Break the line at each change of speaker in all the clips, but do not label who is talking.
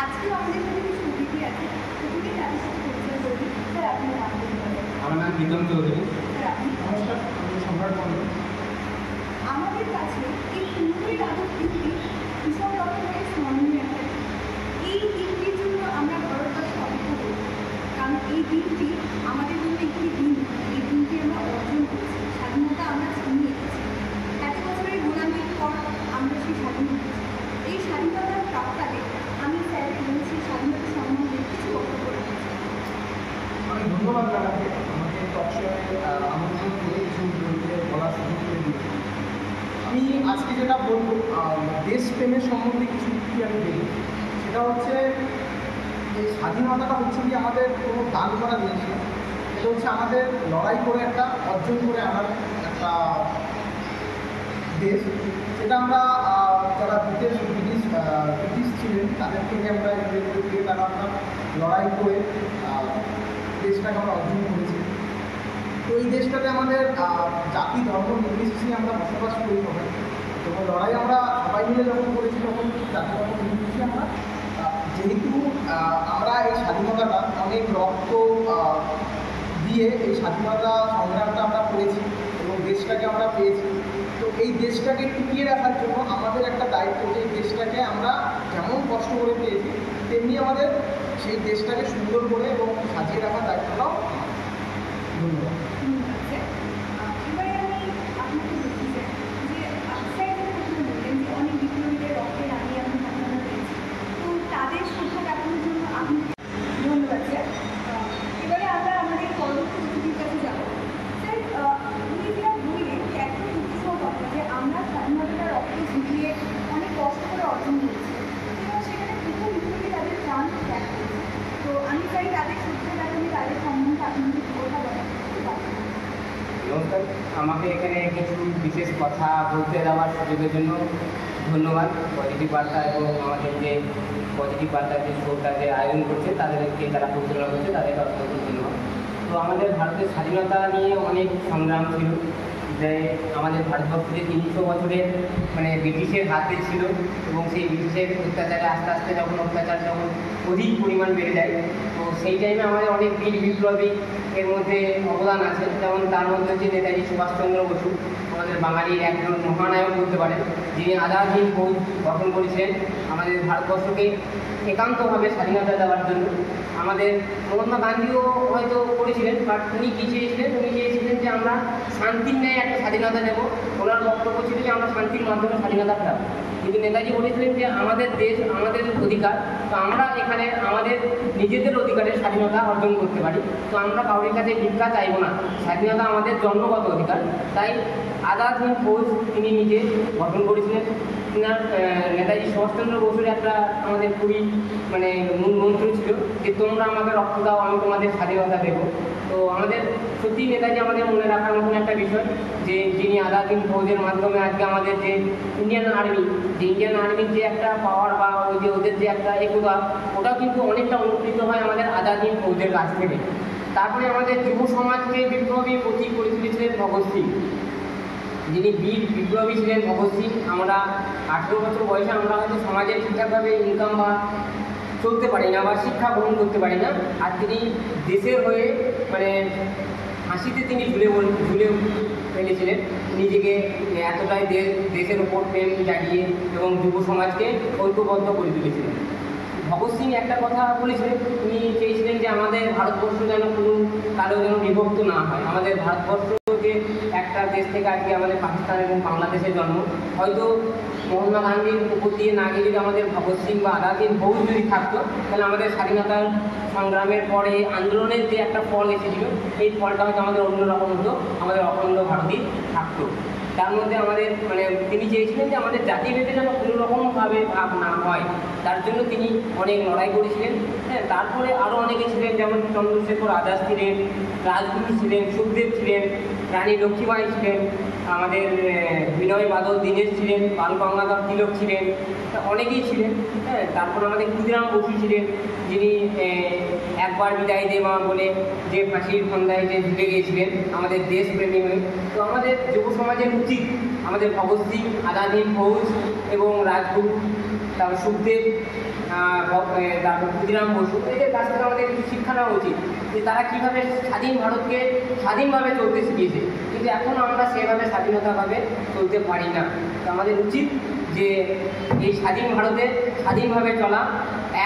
আজকে আমাদের সাথে কিছু অতিথি আছে, প্রথমেই তাদের সাথে পরিচয় করবি। স্যার আপনার নাম বলতে পারেন?
আমার নাম প্রীতম চৌধুরী।
স্যার আপনি?
নমস্কার, আমি সম্রাট মন্ডল।
আমাদের কাছে এই সুন্দরী রাজক দিনটি ভীষণ রকমের স্মরণীয় একটা দিন। এই দিনটির জন্য আমরা ভারতবর্ষে অপেক্ষা করি, কারণ এই দিনটি আমাদের জন্য একটি দিন। এই দিনটি আমরা অর্জন করেছি, স্বাধীনতা আমরা ছিনিয়ে এসেছি। এত বছরের গোলামির পর আমরা সেই স্বাধীন হয়েছি। এই স্বাধীনতার প্রাপ্তারে আমি স্যারকে বলছি স্বাধীনতা সম্বন্ধে কিছু বক্তব্য রাখতে চাই।
অনেক ধন্যবাদ আপনাকে আমাকে টকশোয়ে আমন্ত্রণ করে কিছু বলার সুযোগ করে দিয়েছি। আমি আজকে যেটা বলবো, দেশপ্রেমের সম্বন্ধে কিছু কি আমি বলি, সেটা হচ্ছে এই স্বাধীনতাটা হচ্ছে কি আমাদের কোনো দান করা জিনিস না। এটা হচ্ছে আমাদের লড়াই করে একটা অর্জন করে আনার একটা দেশ। সেটা আমরা যারা ব্রিটিশ ছিলেন তাদের থেকে আমরা ইংরেজদের থেকে তারা আমরা লড়াই করে দেশটাকে আমরা অর্জন করেছি। তো এই দেশটাতে আমাদের জাতি ধর্ম নির্বিশেষে আমরা বসবাস করি সবাই। যখন লড়াই আমরা সবাই মিলে যখন করেছি তখন জাতি ধর্ম নির্বিশেষে আমরা যেহেতু আমরা এই স্বাধীনতাটা অনেক রক্ত দিয়ে এই স্বাধীনতা সংগ্রামটা আমরা করেছি এবং দেশটাকে আমরা পেয়েছি। তো এই দেশটাকে টিকিয়ে রাখার জন্য আমাদের একটা দায়িত্ব, যে এই দেশটাকে আমরা যেমন কষ্ট করে পেয়েছি তেমনি আমাদের সেই দেশটাকে সুন্দর করে এবং সাজিয়ে রাখার দায়িত্বটাও ধন্যবাদ।
এবারে আমি আপনাকে বলতে চাই যে স্যার যেটা বললেন যে অনেক বিপ্লবীদের রক্তে দাঁড়িয়ে আমি স্বাধীনতা পেয়েছি, তো তাদের শ্রদ্ধা দেখানোর জন্য আমি ধন্যবাদ স্যার। এবারে আমরা আমাদের পরবর্তী অতিথির কাছে যাব। স্যার উনি যেটা বললেন যে একটা দুঃখসহ কথা যে আমরা স্বাধীনতাটা রক্তে ঝুঁকিয়ে অনেক কষ্ট করে অর্জন করেছি এবং সেখানে বহু বিপ্লবী তাদের প্রাণ ত্যাগ করেছে। তো আমি চাই তাদের শ্রদ্ধা দেখানো, তাদের সম্বন্ধে আপনি যদি কথা বলেন।
নমস্কার, আমাকে এখানে কিছু বিশেষ কথা বলতে দেওয়ার সুযোগের জন্য ধন্যবাদ। পজিটিভ বার্তা এবং আমাদের যে পজিটিভ বার্তার যে শোটা যে আয়োজন করছে তাদেরকে, যারা পরিচালনা করছে তাদেরকে অত্যন্ত ধন্যবাদ। তো আমাদের ভারতের স্বাধীনতা নিয়ে অনেক সংগ্রাম ছিল, যে আমাদের ভারতবর্ষ যে 300 বছরের ব্রিটিশের হাতে ছিল এবং সেই ব্রিটিশের অত্যাচারে আস্তে আস্তে যখন অত্যাচার যখন অধিক পরিমাণ বেড়ে যায়, তো সেই টাইমে আমাদের অনেক বীর বিপ্লবী এর মধ্যে অবদান আছে। যেমন তার মধ্যে হচ্ছে নেতাজি সুভাষচন্দ্র বসু, আমাদের বাঙালির একজন মহানায়ক বলতে পারেন, যিনি আজাদ হিন্দ ফৌজ গঠন করেছিলেন আমাদের ভারতবর্ষকে একান্তভাবে স্বাধীনতা দেওয়ার জন্য। আমাদের মহাত্মা গান্ধীও হয়তো করেছিলেন, বাট উনি কী চেয়েছিলেন, উনি চেয়েছিলেন যে আমরা শান্তির ন্যায় একটা স্বাধীনতা নেব। ওনার বক্তব্য ছিল যে আমরা শান্তির মাধ্যমে স্বাধীনতা পেলাম। কিন্তু নেতাজি বলেছিলেন যে আমাদের দেশ, আমাদের অধিকার, তো আমরা এখানে আমাদের নিজেদের অধিকারের স্বাধীনতা অর্জন করতে পারি। তো আমরা কাউরির কাছে ভিক্ষা চাইব না, স্বাধীনতা আমাদের জন্মগত অধিকার। তাই আজাদ হিন্দ ফৌজ তিনি নিজে গঠন করেছিলেন। তিনার নেতাজি সুভাষচন্দ্র বসুর একটা আমাদের খুবই মূল মন্ত্র ছিল যে তোমরা আমাকে রক্ত দাও, আমি তোমাদের স্বাধীনতা দেবো। তো আমাদের সত্যি নেতাজি আমাদের মনে রাখার মতন একটা বিষয়, যে যিনি আজাদ হিন্দ ফৌজের মাধ্যমে আজকে আমাদের যে ইন্ডিয়ান আর্মির যে একটা পাওয়ার বা ওই যে ওদের যে একটা একতা, ওটাও কিন্তু অনেকটা অনুকৃত হয় আমাদের আজাদ হিন্দ ফৌজের কাছ থেকে। তারপরে আমাদের যুব সমাজকে বিপ্লবী প্রতীক করে তুলেছিলেন ভগৎ সিং, যিনি বীর বিপ্লবী ছিলেন। ভগৎ সিং, আমরা 18 বছর বয়সে আমরা হয়তো সমাজে ঠিকঠাকভাবে ইনকাম বা চলতে পারি না বা শিক্ষা গ্রহণ করতে পারি না, আর তিনি দেশের হয়ে হাসিতে তিনি ঝুলে ফেলেছিলেন নিজেকে, এতটাই দেশের উপর প্রেম জাগিয়ে এবং যুব সমাজকে ঐক্যবদ্ধ করে তুলেছিলেন। ভগৎ সিং একটা কথা বলেছিলেন, তিনি চেয়েছিলেন যে আমাদের ভারতবর্ষ যেন কোনো কারো যেন বিভক্ত না হয়। আমাদের ভারতবর্ষ যে একটা দেশ থেকে আজকে আমাদের পাকিস্তান এবং বাংলাদেশের জন্ম, হয়তো মহাত্মা গান্ধীর উপর দিয়ে না গিয়ে যদি আমাদের ভগৎ সিং বা আজাদ হিন্দ ফৌজ যদি থাকতো, তাহলে আমাদের স্বাধীনতার সংগ্রামের পরে আন্দোলনের যে একটা ফল এসেছিল, এই ফলটা হয়তো আমাদের অন্যরকম হতো, আমাদের অখণ্ড ভারতই থাকতো। তার মধ্যে আমাদের তিনি চেয়েছিলেন যে আমাদের জাতিভেদে যেন কোনো রকমভাবে ভাগ না হয়, তার জন্য তিনি অনেক লড়াই করেছিলেন। হ্যাঁ, তারপরে আরও অনেকে ছিলেন, যেমন চন্দ্রশেখর আজাদ ছিলেন, রাজগুরু ছিলেন, সুখদেব ছিলেন, রানী লক্ষ্মীবাঈ ছিলেন, আমাদের বিনয় বাদল দীনেশ ছিলেন, বাল গঙ্গাধর তিলক ছিলেন, অনেকেই ছিলেন। হ্যাঁ, তারপর আমাদের ক্ষুদিরাম বসু ছিলেন, যিনি একবার বিদায় দে মা বলে যে ফাঁসির ফন্দায় যে ঝুলে গিয়েছিলেন আমাদের দেশপ্রেমী হয়ে। তো আমাদের যুব সমাজের উচিত আমাদের ভগৎ সিং, আজাদ হিন্দ ফৌজ এবং রাজগুরু তারপর সুখদেব, তারপর ক্ষুদিরাম বসু, এদের কাছ থেকে আমাদের কিছু শিক্ষা নেওয়া উচিত যে তারা কীভাবে স্বাধীন ভারতকে স্বাধীনভাবে চলতে শিখিয়েছে, কিন্তু এখন আমরা সেভাবে স্বাধীনতাভাবে চলতে পারি না। তো আমাদের উচিত যে এই স্বাধীন ভারতে স্বাধীনভাবে চলা,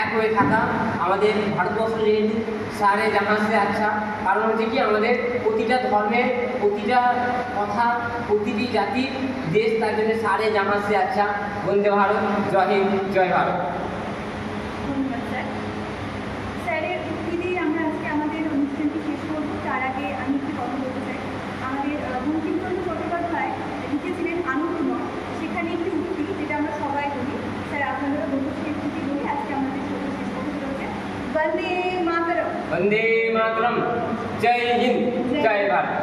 এক হয়ে থাকা। আমাদের ভারতবর্ষ যেহেতু সারে জাহাঁ সে আচ্ছা, কারণ হচ্ছে কি আমাদের প্রতিটা ধর্মের, প্রতিটা কথা, প্রতিটি জাতির দেশ, তার জন্য সারে জাহাঁ সে আচ্ছা। বন্দে ভারত, জয় হিন্দ, জয় ভারত।
ধন্যবাদ স্যার। স্যারের উক্তি দিয়ে আমরা আজকে আমাদের অনুষ্ঠানটি শেষ করবো। তার আগে আমি একটি কথা বলতে চাই। আমাদের বঙ্কিমচন্দ্র চট্টোপাধ্যায় লিখেছিলেন আনন্দময়, সেখানে একটি উক্তি যেটা আমরা সবাই বলি। স্যার আপনাদেরও বলতে সেই উক্তি বলি আজকে আমাদের শেষ করতে হচ্ছে বন্দে মাতরম।
বন্দে মাতরম, জয় হিন্দ, জয় ভারত।